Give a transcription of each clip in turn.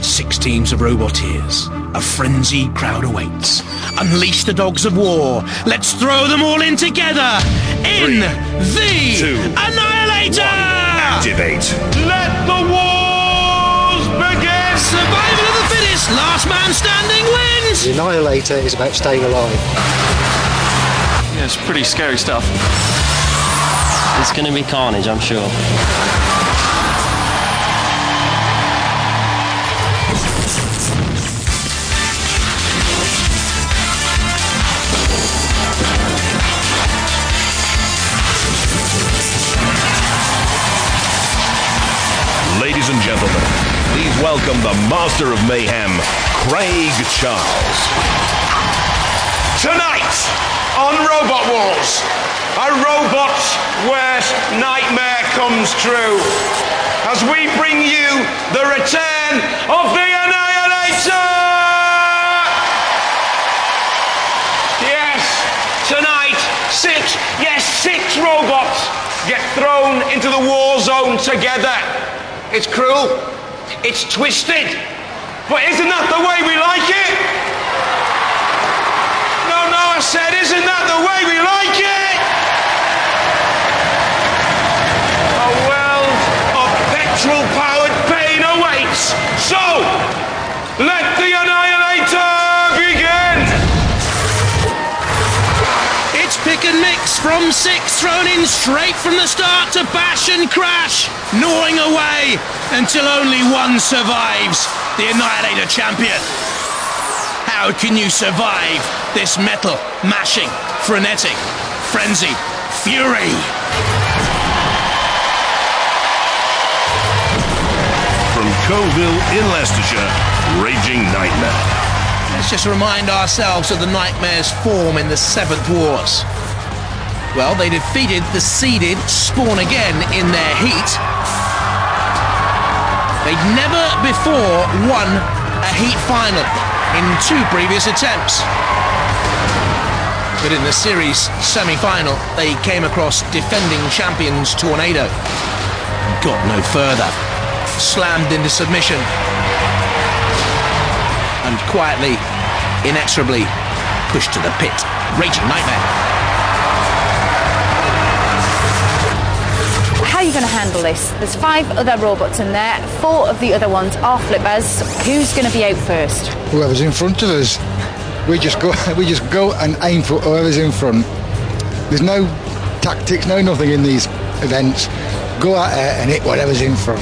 6 teams of Roboteers. A frenzied crowd awaits. Unleash the dogs of war. Let's throw them all in together. In 3, 2, Annihilator! 1. Activate. Let the wars begin! Survival of the fittest. Last man standing wins. The Annihilator is about staying alive. Yeah, it's pretty scary stuff. It's going to be carnage, I'm sure. Ladies and gentlemen, please welcome the Master of Mayhem, Craig Charles. Tonight on Robot Wars, a robot's worst nightmare comes true as we bring you the return of the Annihilator! Yes, tonight, 6 robots get thrown into the war zone together. It's cruel, it's twisted, but isn't that the way we like it? No, I said, isn't that the way we like it? A world of petrol-powered pain awaits. So, let the Annihilator begin! It's pick and mix from 6, thrown in straight from the start to bash and crash, gnawing away until only one survives, the Annihilator champion. How can you survive this metal, mashing, frenetic, frenzied fury? From Coville in Leicestershire, Raging Knightmare. Let's just remind ourselves of the Knightmare's form in the 7th Wars. Well, they defeated the seeded Spawn again in their heat. They'd never before won a heat final in 2 previous attempts. But in the series semi-final, they came across defending champions Tornado and got no further. Slammed into submission and quietly, inexorably pushed to the pit. Raging Knightmare. How are you going to handle this? There's 5 other robots in there. 4 of the other ones are Flippas. Who's going to be out first? Whoever's in front of us. We just go and aim for whoever's in front. There's no tactics, no nothing in these events. Go out there and hit whatever's in front.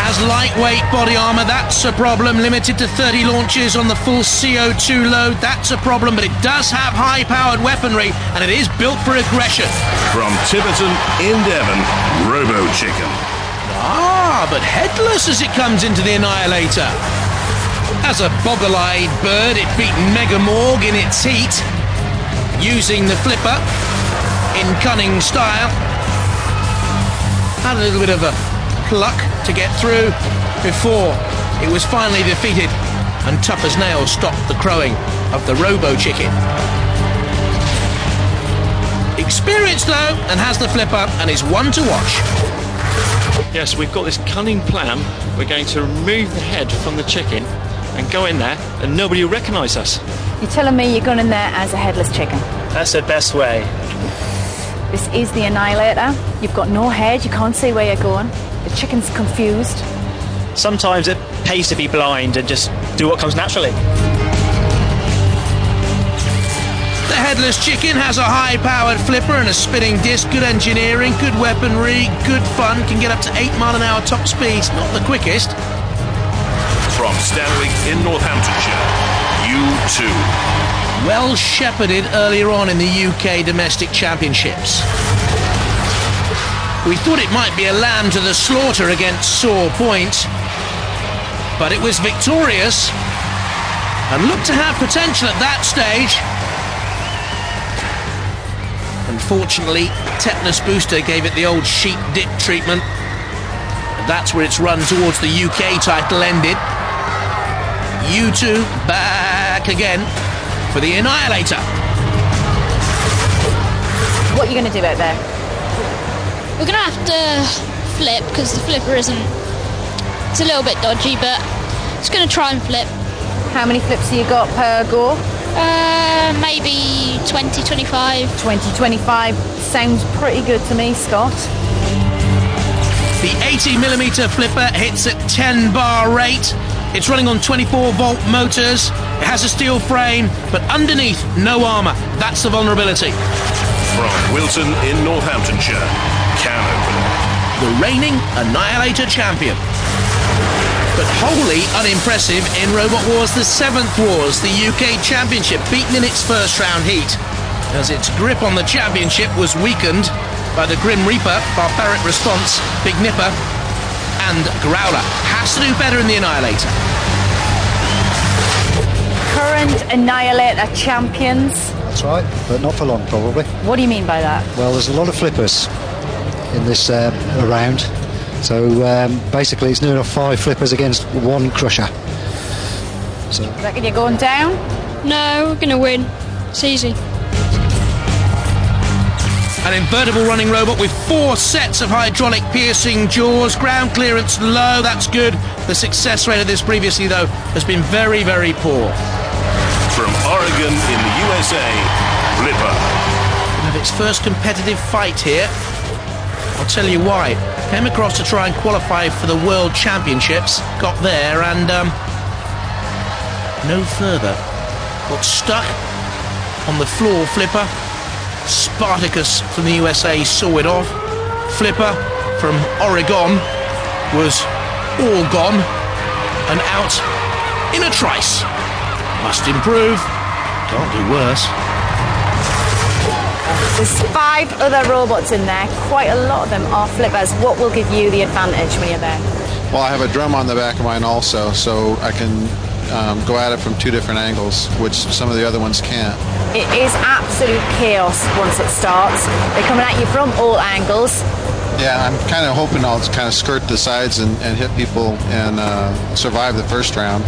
Has lightweight body armour, that's a problem. Limited to 30 launches on the full CO2 load, that's a problem. But it does have high-powered weaponry, and it is built for aggression. From Tiverton in Devon, Robochicken. But headless as it comes into the Annihilator. As a boggle-eyed bird, it beat Mega Morg in its heat, using the Flippa in cunning style. Had a little bit of a pluck to get through before it was finally defeated, and tough as nails stopped the crowing of the Robochicken. Experienced though, and has the Flippa, and is one to watch. Yes, we've got this cunning plan. We're going to remove the head from the chicken and go in there and nobody will recognise us. You're telling me you're going in there as a headless chicken? That's the best way. This is the Annihilator. You've got no head, you can't see where you're going. The chicken's confused. Sometimes it pays to be blind and just do what comes naturally. The headless chicken has a high-powered flipper and a spinning disc. Good engineering, good weaponry, good fun. Can get up to 8 mile/h top speeds. Not the quickest. From Stanley in Northamptonshire, U2. Well shepherded earlier on in the UK domestic championships. We thought it might be a lamb to the slaughter against Sore Point, but it was victorious and looked to have potential at that stage. Unfortunately, Tetanus Booster gave it the old sheep dip treatment, and that's where its run towards the UK title ended. U2 back again for the Annihilator. What are you going to do out there? We're going to have to flip because the flipper isn't It's a little bit dodgy, but it's going to try and flip. How many flips have you got per go? Maybe 20, 25. 20, 25. Sounds pretty good to me, Scott. The 80mm Flippa hits at 10 bar rate. It's running on 24-volt motors. It has a steel frame, but underneath, no armour. That's the vulnerability. From Wilton in Northamptonshire, can opener. The reigning Annihilator champion. But wholly unimpressive in Robot Wars the 7th Wars, the UK Championship, beaten in its first round heat, as its grip on the championship was weakened by the Grim Reaper, Barbaric Response, Big Nipper, and Growler. Has to do better in the Annihilator. Current Annihilator champions. That's right, but not for long, probably. What do you mean by that? Well, there's a lot of flippers in this round. So basically it's near enough 5 flippers against 1 crusher. So. Reckon you're going down? No, we're going to win. It's easy. An invertible running robot with 4 sets of hydraulic piercing jaws. Ground clearance low, that's good. The success rate of this previously, though, has been very, very poor. From Oregon in the USA, Flippa. Have its first competitive fight here. I'll tell you why. Came across to try and qualify for the World Championships, got there and no further. Got stuck on the floor, Flippa. Spartacus from the USA saw it off. Flippa from Oregon was all gone and out in a trice. Must improve, can't do worse. There's 5 other robots in there. Quite a lot of them are flippers. What will give you the advantage when you're there? Well, I have a drum on the back of mine also, so I can go at it from 2 different angles, which some of the other ones can't. It is absolute chaos once it starts. They're coming at you from all angles. Yeah, I'm kind of hoping I'll kind of skirt the sides and hit people and survive the first round,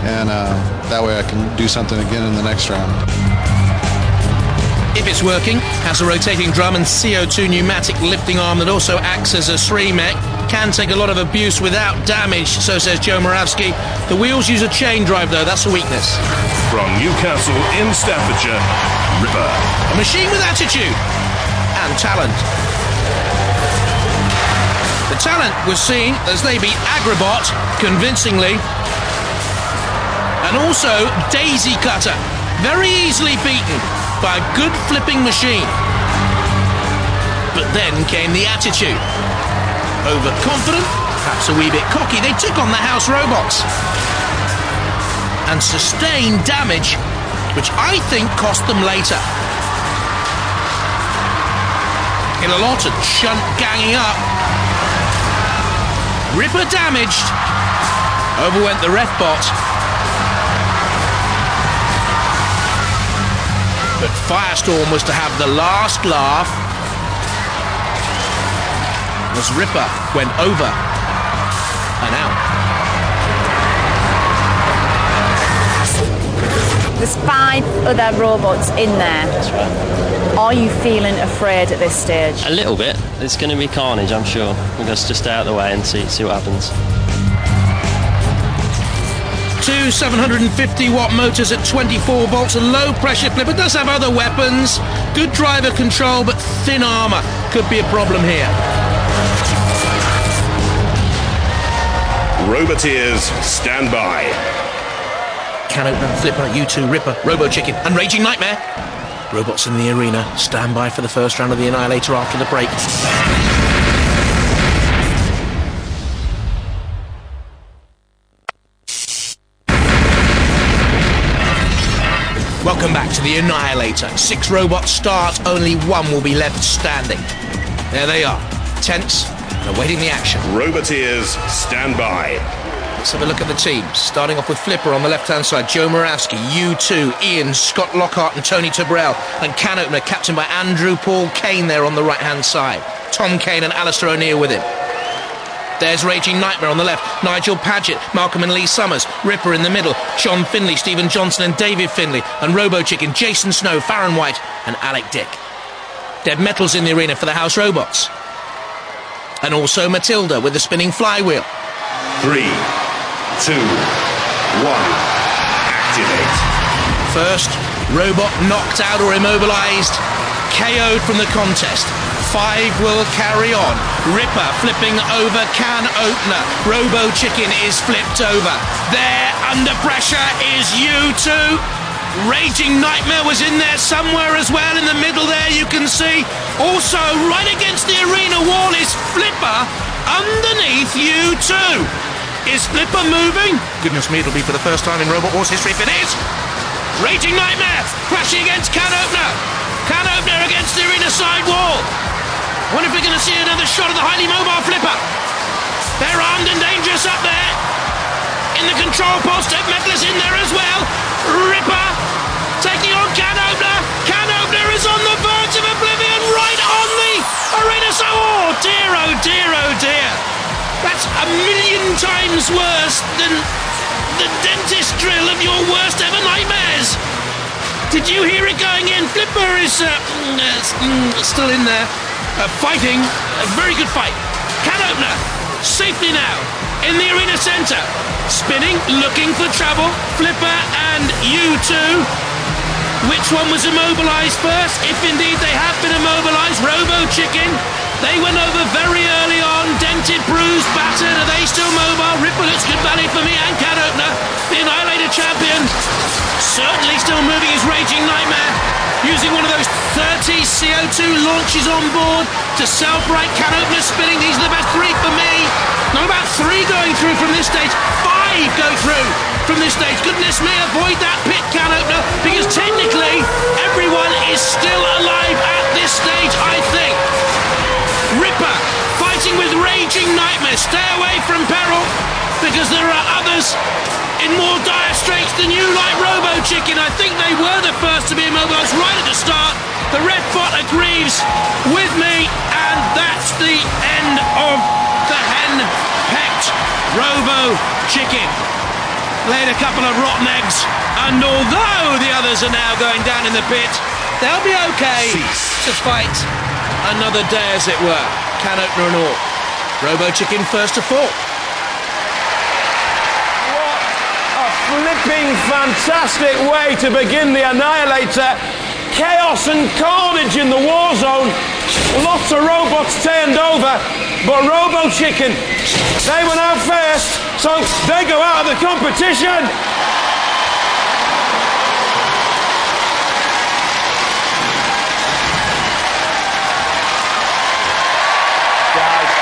and that way I can do something again in the next round. If it's working, has a rotating drum and CO2 pneumatic lifting arm that also acts as a 3-mech. Can take a lot of abuse without damage, so says Joe Moravsky. The wheels use a chain drive, though. That's a weakness. From Newcastle in Staffordshire, Ripper. A machine with attitude and talent. The talent was seen as they beat Agrabot convincingly. And also Daisy Cutter, very easily beaten by a good flipping machine. But then came the attitude. Overconfident, perhaps a wee bit cocky, they took on the house robots and sustained damage, which I think cost them later. Hit a lot and shunt ganging up. Ripper damaged. Over went the ref bot. But Firestorm was to have the last laugh as Ripper went over and out. There's 5 other robots in there. That's right. Are you feeling afraid at this stage? A little bit. It's going to be carnage, I'm sure. We'll just stay out of the way and see what happens. 2 750-watt motors at 24 volts, a low-pressure flipper. Does have other weapons. Good driver control, but thin armour could be a problem here. Roboteers, stand by. Can opener, Flippa, U2, Ripper, Robochicken, and Raging Knightmare. Robots in the arena. Stand by for the first round of the Annihilator after the break. Welcome back to the Annihilator. 6 robots start, only 1 will be left standing. There they are, tense and awaiting the action. Roboteers, stand by. Let's have a look at the teams. Starting off with Flipper on the left-hand side, Joe Moravsky, U2, Ian, Scott Lockhart and Tony Tabrell, and Can Opener, captained by Andrew Paul Kane there on the right-hand side. Tom Kane and Alistair O'Neill with him. There's Raging Knightmare on the left, Nigel Paget, Malcolm and Lee Summers, Ripper in the middle, John Finley, Stephen Johnson and David Finley, and Robochicken, Jason Snow, Farron White and Alec Dick. Dead Metal's in the arena for the House Robots. And also Matilda with the spinning flywheel. 3, 2, 1, activate. First, robot knocked out or immobilized, KO'd from the contest. 5 will carry on. Ripper flipping over can opener. Robochicken is flipped over. There, under pressure, is U2. Raging Knightmare was in there somewhere as well. In the middle there, you can see. Also, right against the arena wall is Flippa underneath U2. Is Flippa moving? Goodness me, it'll be for the first time in Robot Wars history if it is. Raging Knightmare crashing against can opener. Can opener against the arena side wall. Wonder if we're going to see another shot of the highly mobile Flippa. They're armed and dangerous up there. In the control post, Metalist in there as well. Ripper taking on can opener. Can opener is on the verge of oblivion, right on the arena. So, oh dear, oh dear, oh dear. That's a million times worse than the dentist drill of your worst ever nightmares. Did you hear it going in? Flipper is still in there. Fighting, a very good fight. Can opener, safely now, in the arena centre. Spinning, looking for trouble. Flipper and U2. Which one was immobilised first? If indeed they have been immobilised, Robochicken. They went over very early on, dented, bruised, battered. Are they still mobile? Ripper looks good value for me and can opener. The Annihilator champion. Certainly still moving his Raging Knightmare. Using one of those 30 CO2 launches on board to self-right can opener spinning. These are the best 3 for me. Not about 3 going through from this stage. 5 go through from this stage. Goodness me, avoid that pit can opener because technically everyone is still alive at this stage, I think. Ripper fighting with Raging Knightmare. Stay away from peril because there are others in more dire straits than you, like Robochicken. I think they were the first to be immobilised right at the start. The red bot agrees with me, and that's the end of the hen-pecked Robochicken. Laid a couple of rotten eggs, and although the others are now going down in the pit, they'll be okay to fight another day, as it were. Can opener and all. Robochicken first to fall. Flipping fantastic way to begin the Annihilator. Chaos and carnage in the war zone. Lots of robots turned over, but Robochicken, they went out first, so they go out of the competition. Guys,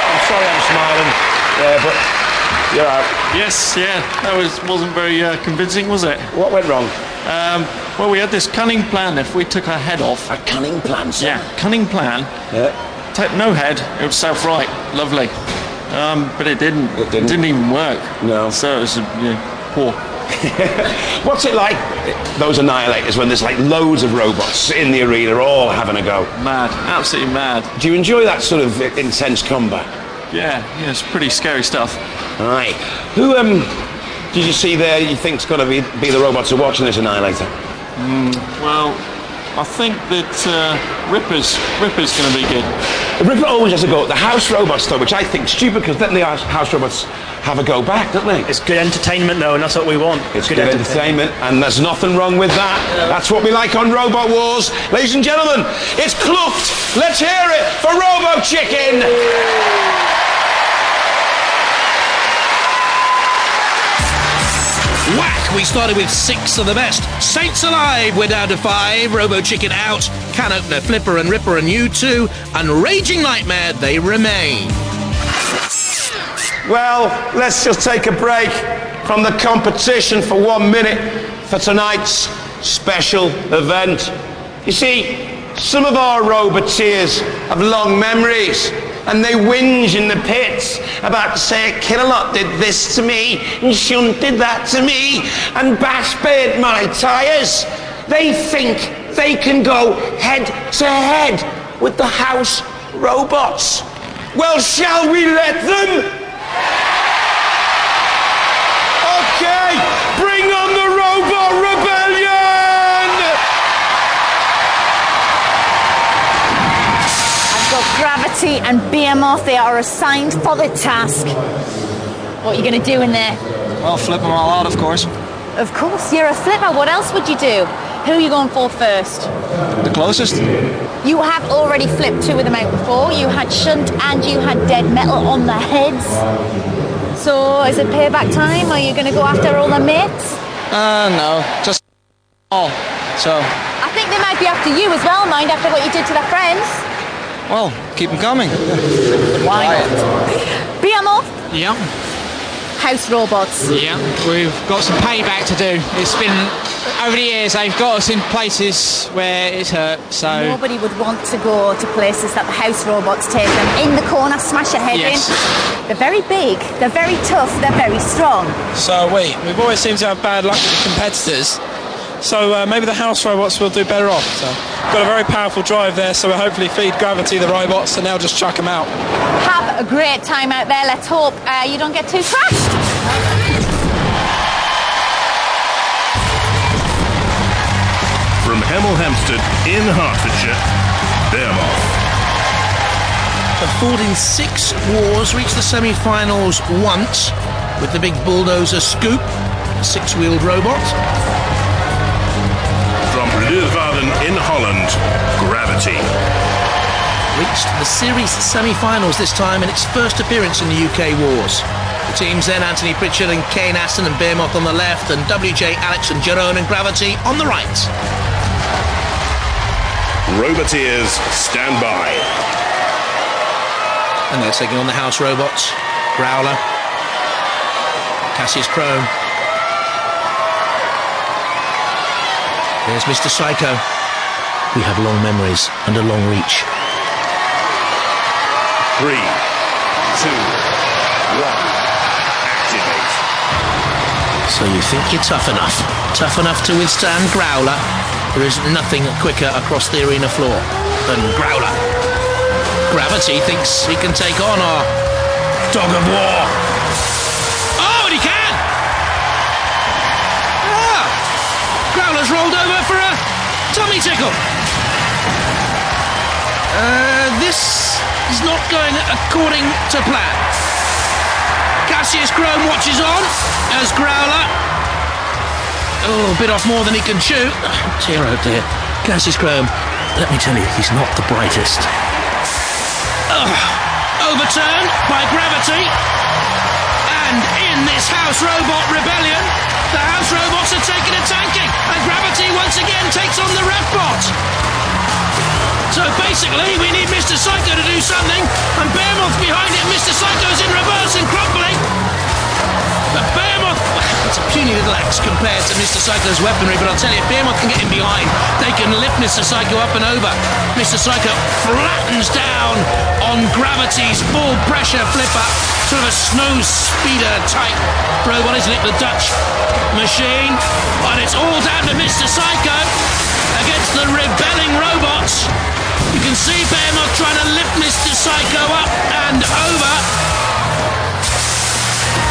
I'm sorry I'm smiling, but you're out. Yes, yeah, that wasn't very convincing, was it? What went wrong? Well, we had this cunning plan if we took our head off. A cunning plan, sir? Yeah, cunning plan. Yeah. No head, it was self-right. Lovely. But it didn't. It didn't even work. No. So it was poor. What's it like, those Annihilators, when there's like loads of robots in the arena all having a go? Mad, absolutely mad. Do you enjoy that sort of intense combat? Yeah, it's pretty scary stuff. Aye. Who did you see there you think's got to be the robots who are watching this Annihilator? Well, I think that Ripper's going to be good. Ripper always has a go at the house robots, though, which I think is stupid, because then the house robots have a go back, don't they? It's good entertainment, though, and that's what we want. It's good entertainment, and there's nothing wrong with that. Yeah. That's what we like on Robot Wars. Ladies and gentlemen, it's Kluft. Let's hear it for Robochicken. Whack! We started with 6 of the best. Saints alive, we're down to 5. Robochicken out. Can opener, Flipper and Ripper and U2. And Raging Knightmare, they remain. Well, let's just take a break from the competition for 1 minute for tonight's special event. You see, some of our Roboteers have long memories, and they whinge in the pits about, say, Killalot did this to me, and Shunt did that to me, and Bash burnt my tyres. They think they can go head to head with the house robots. Well, shall we let them? Okay, bring on the Robot Rebellion! I've got Gravity and Behemoth. They are assigned for the task. What are you going to do in there? Well, flip them all out, of course. Of course, you're a flipper. What else would you do? Who are you going for first? The closest. You have already flipped 2 of them out before. You had Shunt and you had Dead Metal on the heads. So is it payback time? Are you going to go after all the mates? No, just all. So. I think they might be after you as well, mind, after what you did to their friends. Well, keep them coming. Why not? Behemoth? Yeah. House robots. Yeah, we've got some payback to do. It's been, over the years, they've got us in places where it's hurt, so... Nobody would want to go to places that the house robots take them. In the corner, smash your head in. They're very big, they're very tough, they're very strong. So we've always seemed to have bad luck with the competitors. So maybe the house robots will do better off. So got a very powerful drive there, so we'll hopefully feed gravity the robots and they'll just chuck them out. Have a great time out there. Let's hope you don't get too crashed. From Hemel Hempstead in Hertfordshire, Behemoth. The Ford in 6 wars reached the semi-finals once with the big bulldozer Scoop, a 6-wheeled robot. From Leeuwarden in Holland, Gravity. Reached the series semi-finals this time in its first appearance in the UK wars. The teams then Anthony Pritchard and Kane Aston and Behemoth on the left, and WJ, Alex and Jerome and Gravity on the right. Roboteers, stand by. And they're taking on the house robots. Growler. Cassius Chrome. There's Mr.Psycho. We have long memories and a long reach. 3, 2, 1, activate. So you think you're tough enough? Tough enough to withstand Growler? There is nothing quicker across the arena floor than Growler. Gravity thinks he can take on our dog of war. Oh, and he can! Growler's rolled over for a tummy tickle. This is not going according to plan. Cassius Chrome watches on as Growler... Oh, a bit off more than he can chew. Dear, oh dear. Cassius Chrome, let me tell you, he's not the brightest. Overturned by Gravity. And in this house robot rebellion, the house robots are taking a tanking, and Gravity once again takes on the Revbot. So basically, we need Mr.Psycho to do something, and Behemoth behind it. Mr.Psycho's in reverse and crumbling. But Behemoth, it's a puny little axe compared to Mr.Psycho's weaponry, but I'll tell you, if Behemoth can get in behind, they can lift Mr.Psycho up and over. Mr.Psycho flattens down on Gravity's full pressure Flippa. Sort of a snow speeder type robot, isn't it? The Dutch machine. But it's all down to Mr.Psycho against the rebelling robots. You can see Behemoth trying to lift Mr.Psycho up and over.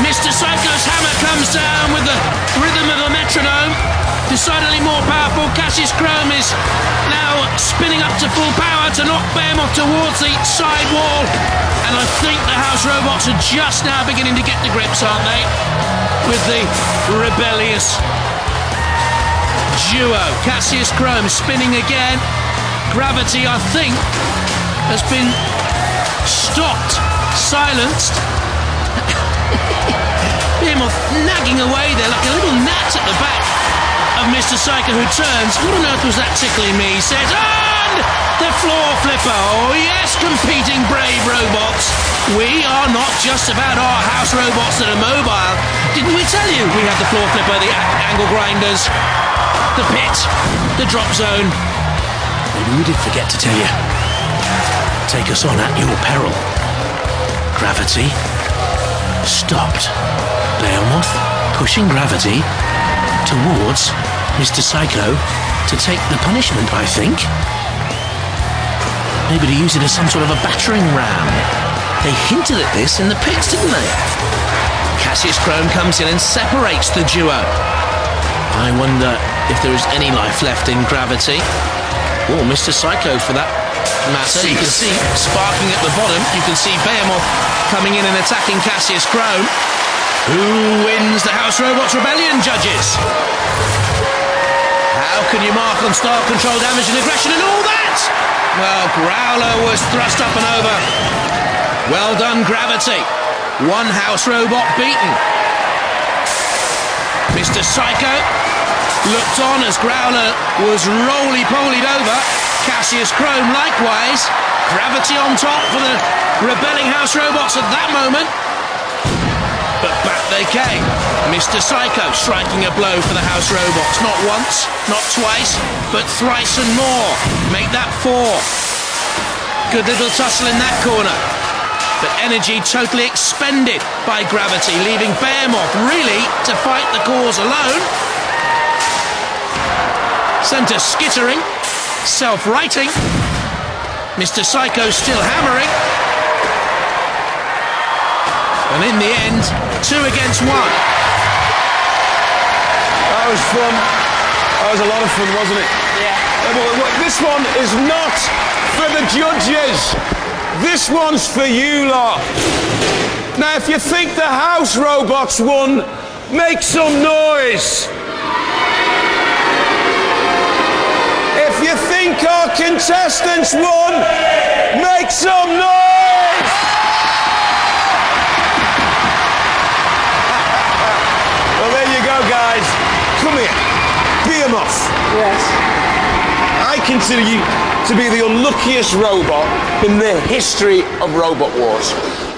Mr.Psycho's hammer comes down with the rhythm of a metronome. Decidedly more powerful. Cassius Chrome is now spinning up to full power to knock Behemoth towards the side wall. And I think the house robots are just now beginning to get the grips, aren't they? With the rebellious duo. Cassius Chrome spinning again. Gravity, I think, has been stopped, silenced. Behemoth nagging away there like a little gnat at the back of Mr.Psycho, who turns. What on earth was that tickling me? He says, and the floor flipper. Oh yes, competing brave robots. We are not just about our house robots that are mobile. Didn't we tell you we have the floor flipper, the angle grinders, the pit, the drop zone? Maybe we did forget to tell you. Take us on at your peril. Gravity stopped. Behemoth pushing Gravity towards Mr.Psycho to take the punishment, I think. Maybe to use it as some sort of a battering ram. They hinted at this in the pits, didn't they? Cassius Chrome comes in and separates the duo. I wonder if there is any life left in Gravity. Or Mr.Psycho, for that matter. You can see sparking at the bottom. You can see Behemoth coming in and attacking Cassius Chrome. Who wins the House Robots Rebellion, judges? How can you mark on star control damage and aggression and all that? Well, Growler was thrust up and over. Well done, Gravity. One House Robot beaten. Mr.Psycho looked on as Growler was roly-polied over. Cassius Chrome likewise. Gravity on top for the rebelling House Robots at that moment. But back they came. Mr.Psycho striking a blow for the House Robots. Not once, not twice, but thrice and more. Make that 4. Good little tussle in that corner. But energy totally expended by Gravity, leaving Behemoth really to fight the cause alone. Centre skittering, self-righting. Mr.Psycho still hammering. And in the end, 2 against 1. That was fun. That was a lot of fun, wasn't it? Yeah. This one is not for the judges. This one's for you lot. Now, if you think the House Robots won, make some noise. If you think our contestants won, make some noise. Well, there you go, guys. Come here. Behemoth. Yes. I consider you to be the unluckiest robot in the history of Robot Wars.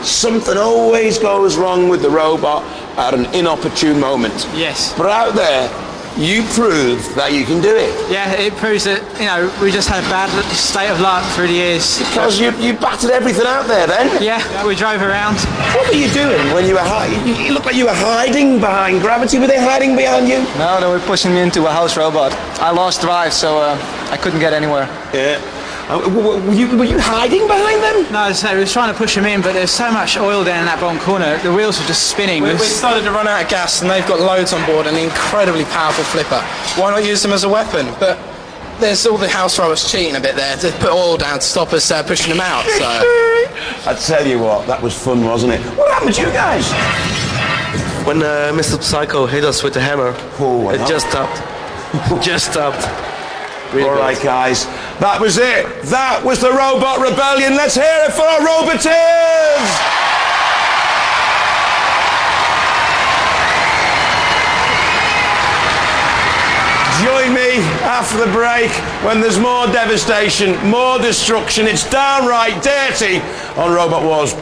Something always goes wrong with the robot at an inopportune moment. Yes. But out there, you proved that you can do it. Yeah, it proves that, you know, we just had a bad state of luck through the years. Because you battered everything out there then? Yeah, we drove around. What were you doing when you were hiding? You looked like you were hiding behind Gravity. Were they hiding behind you? No, they were pushing me into a house robot. I lost drive, so I couldn't get anywhere. Yeah. Were you hiding behind them? No, so we was trying to push them in, but there's so much oil down in that bottom corner, the wheels were just spinning. We started to run out of gas, and they've got loads on board and an incredibly powerful Flippa. Why not use them as a weapon? But there's all the house robots cheating a bit there to put oil down to stop us pushing them out. So I tell you what, that was fun, wasn't it? What happened to you guys? When Mr.Psycho hit us with the hammer, it just stopped. Just stopped. Really all right, guys. That was it. That was the Robot Rebellion. Let's hear it for our Roboteers! Join me after the break when there's more devastation, more destruction. It's downright dirty on Robot Wars.